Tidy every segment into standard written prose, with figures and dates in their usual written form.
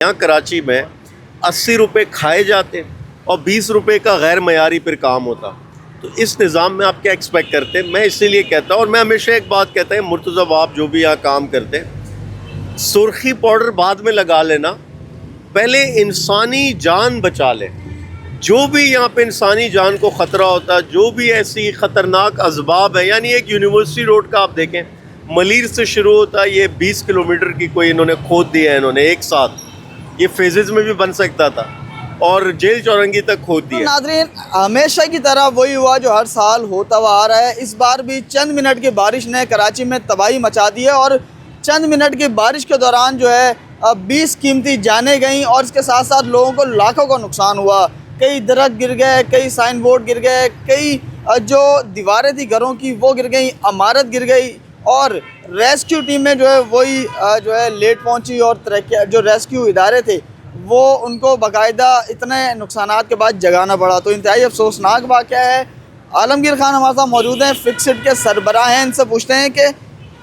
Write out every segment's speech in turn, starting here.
यहाँ कराची में 80 रुपये खाए जाते और 20 रुपये का गैर मयारी फिर काम होता। तो इस निज़ाम में आप क्या एक्सपेक्ट करते हैं? मैं इसीलिए कहता हूँ, और मैं हमेशा एक बात कहता हूँ, मुर्तज़ा आप जो भी यहाँ काम करते हैं, सुर्खी पाउडर बाद में लगा लेना, पहले इंसानी जान बचा ले। जो भी यहाँ पे इंसानी जान को ख़तरा होता है, जो भी ऐसी ख़तरनाक असबाब है, यानी एक यूनिवर्सिटी रोड का आप देखें, मलीर से शुरू होता है, ये 20 किलोमीटर की कोई इन्होंने खोद दिया है, इन्होंने एक साथ, ये फेजेस में भी बन सकता था, और जेल चौरंगी तक खोद दिया। नाज़रीन, हमेशा की तरह वही हुआ जो हर साल होता हुआ आ रहा है। इस बार भी चंद मिनट की बारिश ने कराची में तबाही मचा दी है, और चंद मिनट की बारिश के दौरान जो है 20 कीमती जानें गईं, और इसके साथ साथ लोगों को लाखों का नुकसान हुआ। कई दरख्त गिर गए, कई साइन बोर्ड गिर गए, कई जो दीवारें थी घरों की वो गिर गई, इमारत गिर गई, और रेस्क्यू टीमें जो है वही जो है लेट पहुंची, और जो रेस्क्यू इदारे थे वो उनको बाकायदा इतने नुकसानात के बाद जगाना पड़ा। तो इंतहाई अफसोसनाक वाक़या है। आलमगीर खान हमारे साथ मौजूद हैं, फिक्सिट के सरबराह हैं। इनसे पूछते हैं कि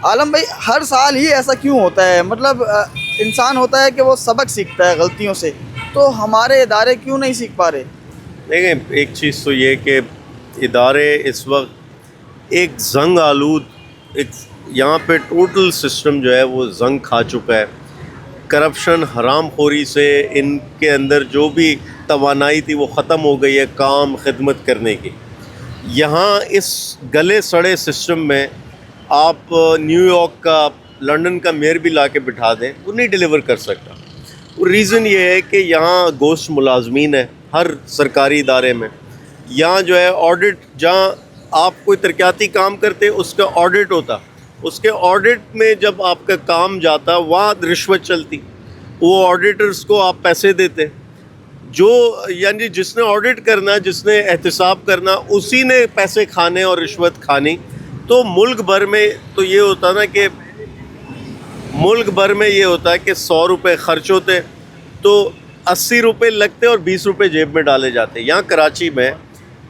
आलम भाई, हर साल ही ऐसा क्यों होता है? मतलब इंसान होता है कि वो सबक सीखता है गलतियों से, तो हमारे इदारे क्यों नहीं सीख पा रहे? देखें, एक चीज़ तो ये कि इदारे इस वक्त एक जंग आलूद, एक यहाँ पे टोटल सिस्टम जो है वो जंग खा चुका है। करप्शन, हराम खोरी से इनके अंदर जो भी तवानाई थी वो ख़त्म हो गई है काम खिदमत करने की। यहाँ इस गले सड़े सिस्टम में आप न्यूयॉर्क का, लंदन का मेयर भी ला के बिठा दें, वो नहीं डिलीवर कर सकता। रीज़न ये है कि यहाँ गोश्त मुलाजमीन है हर सरकारी इदारे में। यहाँ जो है ऑडिट, जहाँ आप कोई तरक्याती काम करते उसका ऑडिट होता, उसके ऑडिट में जब आपका काम जाता वहाँ रिश्वत चलती, वो ऑडिटर्स को आप पैसे देते, जो यानी जिसने ऑडिट करना, जिसने एहतसाब करना, उसी ने पैसे खाने और रिश्वत खानी। तो मुल्क भर में तो ये होता ना कि मुल्क भर में ये होता है कि 100 रुपये ख़र्च होते तो 80 रुपये लगते और 20 रुपये जेब में डाले जाते। यहाँ कराची में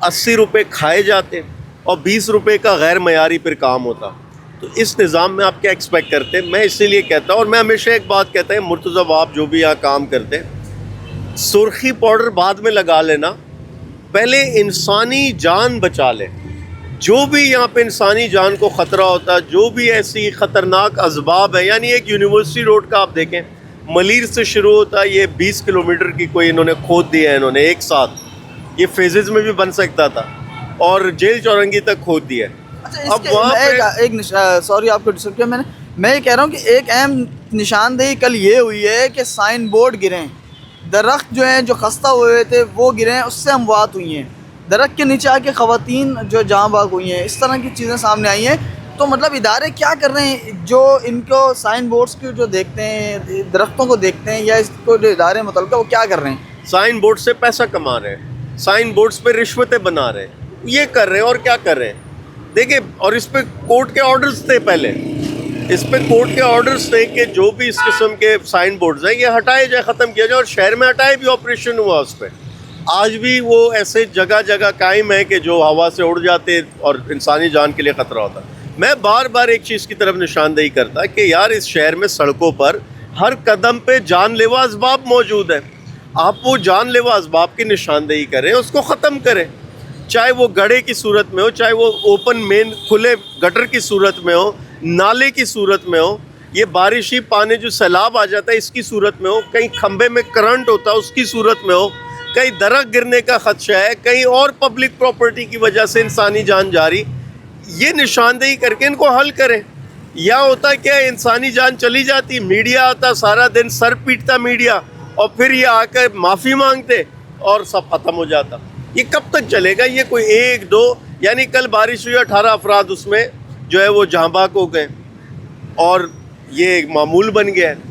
80 रुपये खाए जाते और 20 रुपये का गैर मयारी फिर काम होता। तो इस निज़ाम में आप क्या एक्सपेक्ट करते हैं? मैं इसीलिए कहता हूँ, और मैं हमेशा एक बात कहता हूँ, मुर्तज़ा आप जो भी यहाँ काम करते हैं, सुर्खी पाउडर बाद में लगा लेना, पहले इंसानी जान बचा ले। जो भी यहाँ पे इंसानी जान को ख़तरा होता है, जो भी ऐसी ख़तरनाक असबाब है, यानी एक यूनिवर्सिटी रोड का आप देखें, मलीर से शुरू होता है, ये 20 किलोमीटर की कोई इन्होंने खोद दिया है, इन्होंने एक साथ, ये फेजेस में भी बन सकता था, और जेल चौरंगी तक खोद दिया है। अच्छा, अब वहाँ सॉरी आपको डिस्टर्ब किया मैंने। मैं ये कह रहा हूँ कि एक अहम निशानदेही कल ये हुई है कि साइन बोर्ड गिरे, दरख्त जो हैं जो खस्ता हुए थे वो गिरे, उससे अमवात हुई हैं, दरख्त के नीचे आके ख़वातीन जो जाँ बाग हुई हैं, इस तरह की चीज़ें सामने आई हैं। तो मतलब इदारे क्या कर रहे हैं जो इनको साइन बोर्ड्स को जो देखते हैं, दरख्तों को देखते हैं, या इसको जो इदारे मुतल्लिक़ वो क्या कर रहे हैं? साइन बोर्ड से पैसा कमा रहे हैं, साइन बोर्ड्स पे रिश्वतें बना रहे हैं, ये कर रहे हैं और क्या कर रहे हैं। देखिए, और इस पे कोर्ट के ऑर्डर्स थे, पहले इस पे कोर्ट के ऑर्डर्स थे कि जो भी इस किस्म के साइन बोर्ड्स हैं ये हटाए जाए, ख़त्म किया जाए, और शहर में हटाए भी, ऑपरेशन हुआ उस पर। आज भी वो ऐसे जगह जगह कायम है कि जो हवा से उड़ जाते और इंसानी जान के लिए ख़तरा होता। मैं बार बार एक चीज़ की तरफ निशानदेही करता कि यार इस शहर में सड़कों पर हर कदम पे जानलेवा असबाब मौजूद है। आप वो जानलेवा असबाब की निशानदेही करें, उसको ख़त्म करें, चाहे वो गड्ढे की सूरत में हो, चाहे वो ओपन मेन खुले गटर की सूरत में हो, नाले की सूरत में हो, ये बारिशी पानी जो सैलाब आ जाता है इसकी सूरत में हो, कहीं खंबे में करंट होता है उसकी सूरत में हो, कहीं दरख्त गिरने का खदशा है, कहीं और पब्लिक प्रॉपर्टी की वजह से इंसानी जान जा रही, ये निशानदेही करके इनको हल करें। या होता क्या, इंसानी जान चली जाती, मीडिया आता, सारा दिन सर पीटता मीडिया, और फिर ये आकर माफ़ी मांगते और सब ख़त्म हो जाता। ये कब तक चलेगा? ये कोई एक दो, यानी कल बारिश हुई, 18 अफराद उसमें जो है वो जहाँ बाग हो गए, और ये एक मामूल बन गया है।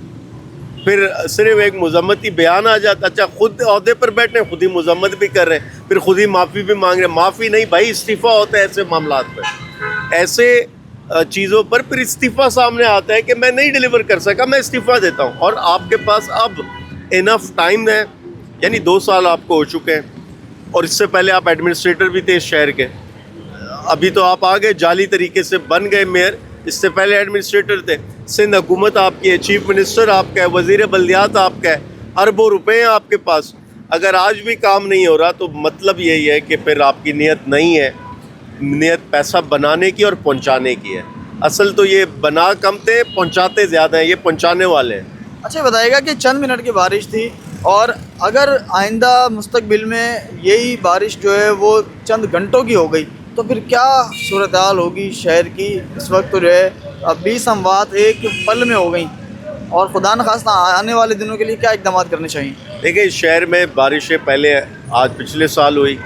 फिर सिर्फ एक मजम्मती बयान आ जाता, अच्छा खुद अहदे पर बैठे, खुद ही मजम्मत भी कर रहे हैं, फिर खुद ही माफ़ी भी मांग रहे हैं। माफ़ी नहीं भाई, इस्तीफ़ा होता है ऐसे मामलात पर, ऐसे चीज़ों पर फिर इस्तीफ़ा सामने आता है कि मैं नहीं डिलीवर कर सका, मैं इस्तीफ़ा देता हूँ। और आपके पास अब इनफ टाइम है, यानी 2 साल आपको हो चुके हैं, और इससे पहले आप एडमिनिस्ट्रेटर भी थे इस शहर के, अभी तो आप आ गए जाली तरीके से बन गए मेयर, इससे पहले एडमिनिस्ट्रेटर थे। सिंध हुकूमत आपकी है, चीफ मिनिस्टर आपका है, वज़ीर बल्दियात आपका है, अरबों रुपए हैं आपके पास। अगर आज भी काम नहीं हो रहा तो मतलब यही है कि फिर आपकी नीयत नहीं है, नीयत पैसा बनाने की और पहुंचाने की है। असल तो ये बना कम थे, पहुंचाते ज़्यादा हैं, ये पहुंचाने वाले हैं। अच्छा बताइएगा कि चंद मिनट की बारिश थी और अगर आइंदा मुस्तकबिल में यही बारिश जो है वो चंद घंटों की हो गई तो फिर क्या सूरत हाल होगी शहर की। इस वक्त तो जो है 20 अमवात एक पल में हो गई और खुदा न खास्ता आने वाले दिनों के लिए क्या इक़दाम करने चाहिए। देखिए, इस शहर में बारिशें पहले आज पिछले साल हुई,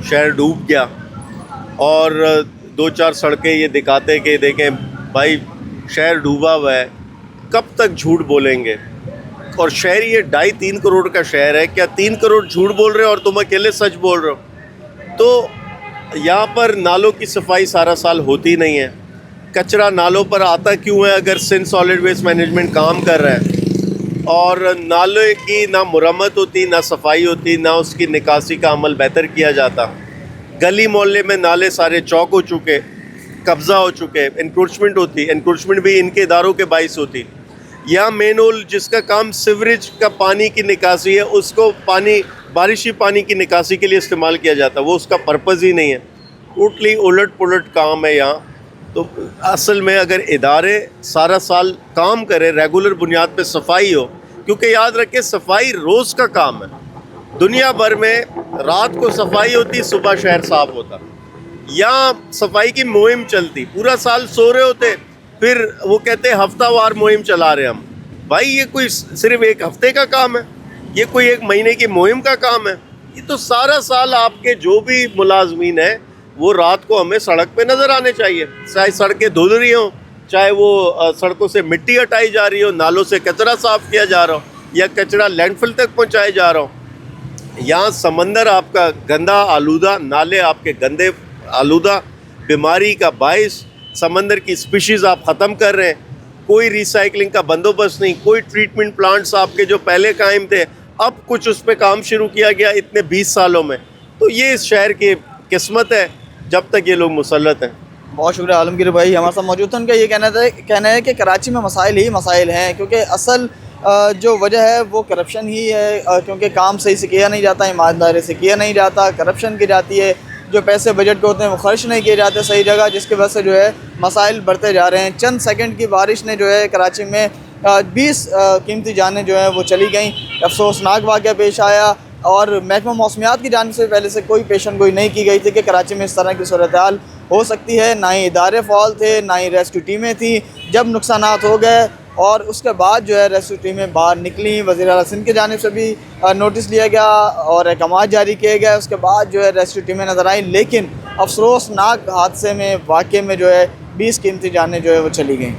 शहर डूब गया और 2-4 सड़कें ये दिखाते कि देखें भाई शहर डूबा हुआ है, कब तक झूठ बोलेंगे। और शहर ये 2.5-3 करोड़ का शहर है, क्या 3 करोड़ झूठ बोल रहे हो और तुम अकेले सच बोल रहे हो। तो यहाँ पर नालों की सफाई सारा साल होती नहीं है, कचरा नालों पर आता क्यों है अगर सिंध सॉलिड वेस्ट मैनेजमेंट काम कर रहा है। और नाले की ना मुरम्मत होती, ना सफाई होती, ना उसकी निकासी का अमल बेहतर किया जाता। गली मोहल्ले में नाले सारे चौक हो चुके, कब्ज़ा हो चुके, इंक्रोचमेंट होती, इंक्रोचमेंट भी इनके इदारों के बाइस होती। यहाँ मेन होल जिसका काम सीवरेज का पानी की निकासी है, उसको पानी बारिशी पानी की निकासी के लिए इस्तेमाल किया जाता, वो उसका पर्पज़ ही नहीं है। टोटली उलट पुलट काम है यहाँ। तो असल में अगर इदारे सारा साल काम करें, रेगुलर बुनियाद पे सफाई हो, क्योंकि याद रखें सफाई रोज़ का काम है। दुनिया भर में रात को सफाई होती, सुबह शहर साफ होता। यहाँ सफाई की मुहिम चलती, पूरा साल सो रहे होते, फिर वो कहते हैं हफ्तावार मुहिम चला रहे हम। भाई ये कोई सिर्फ एक हफ्ते का काम है, ये कोई एक महीने की मुहिम का काम है। ये तो सारा साल आपके जो भी मुलाजमीन हैं वो रात को हमें सड़क पे नज़र आने चाहिए, चाहे सड़कें धुल रही हों, चाहे वो सड़कों से मिट्टी हटाई जा रही हो, नालों से कचरा साफ़ किया जा रहा हो या कचरा लैंडफिल तक पहुंचाया जा रहा हो। यहाँ समंदर आपका गंदा आलूदा, नाले आपके गंदे आलूदा, बीमारी का बाइस, समंदर की स्पीशीज़ आप ख़त्म कर रहे हैं। कोई रिसाइकलिंग का बंदोबस्त नहीं, कोई ट्रीटमेंट प्लांट्स आपके जो पहले कायम थे अब कुछ उस पर काम शुरू किया गया इतने 20 सालों में। तो ये इस शहर की किस्मत है जब तक ये लोग मुसल्लत हैं। बहुत शुक्रिया आलमगीर भाई हमारे साथ मौजूद थे। उनका ये कहना है कि कराची में मसाइल ही मसाइल हैं, क्योंकि असल जो वजह है वो करप्शन ही है, क्योंकि काम सही से किया नहीं जाता, ईमानदारी से किया नहीं जाता, करप्शन की जाती है, जो पैसे बजट के होते हैं वो खर्च नहीं किए जाते सही जगह, जिसकी वजह से जो है मसाइल बढ़ते जा रहे हैं। चंद सेकंड की बारिश ने जो है कराची में 20 कीमती जानें जो है वो चली गई। अफसोसनाक वाक़या पेश आया और महकमा मौसमियात की जानिब से पहले से कोई पेशन गोई नहीं की गई थी कि कराची में इस तरह की सूरत हाल हो सकती है। ना ही इदारे फ़ाल थे, ना ही रेस्क्यू टीमें थी। जब नुकसानात हो गए और उसके बाद जो है रेस्क्यू टीमें बाहर निकली, वज़ीर आला सिंध की जानिब से भी नोटिस लिया गया और अहकाम जारी किए गए। उसके बाद जो है रेस्क्यू टीमें नज़र आईं, लेकिन अफसोसनाक हादसे में वाक़े में जो है 20 कीमती जानें जो है वो चली गई।